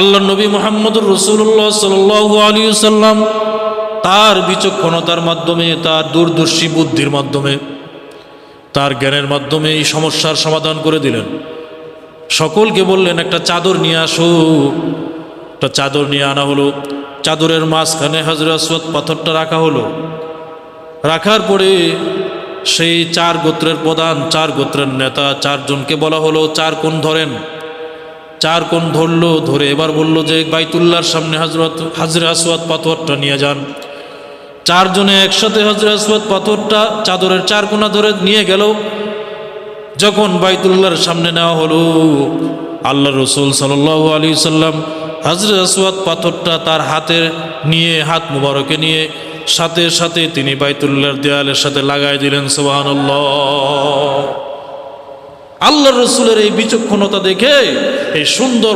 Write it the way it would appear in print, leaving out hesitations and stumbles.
আল্লাহ নবী মুহাম্মদুর রাসূলুল্লাহ সাল্লাল্লাহু আলাইহি ওয়াসাল্লাম তার বিচক্ষণতার মাধ্যমে, তার দূরদর্শী বুদ্ধির মাধ্যমে, তার জ্ঞানের মাধ্যমে এই সমস্যার সমাধান করে দিলেন। সকলকে বললেন একটা চাদর নিয়ে আসো। একটা চাদর নিয়ে আনা হলো। চাদরের মাঝখানে হাজরে আসওয়াদ পাথরটা রাখা হলো। রাখার পরে সেই 4 গোত্রের প্রধান, 4 গোত্রের নেতা, 4 জনকে বলা হলো 4 কোণ ধরেন। 4 কোণ ধরলো, ধরে এবার বলল যে বাইতুল্লাহর সামনে হাজরে আসওয়াদ পাথরটা নিয়ে যান। 4 জনে একসাথে হাজরে আসওয়াদ পাথরটা চাদরের 4 কোণা ধরে নিয়ে গেল। যখন বাইতুল্লাহর সামনে নেওয়া হলো, আল্লাহ রসুল সাল্লাল্লাহু আলাইহি সাল্লাম হাজরে আসওয়াদ পাথরটা তার হাতে নিয়ে, হাত মুবারকে নিয়ে সাথে সাথে তিনি বাইতুল্লাহর দেয়ালের সাথে লাগাই দিলেন। সুবহানাল্লাহ। আল্লাহ রসুলের এই বিচক্ষণতা দেখে এই সুন্দর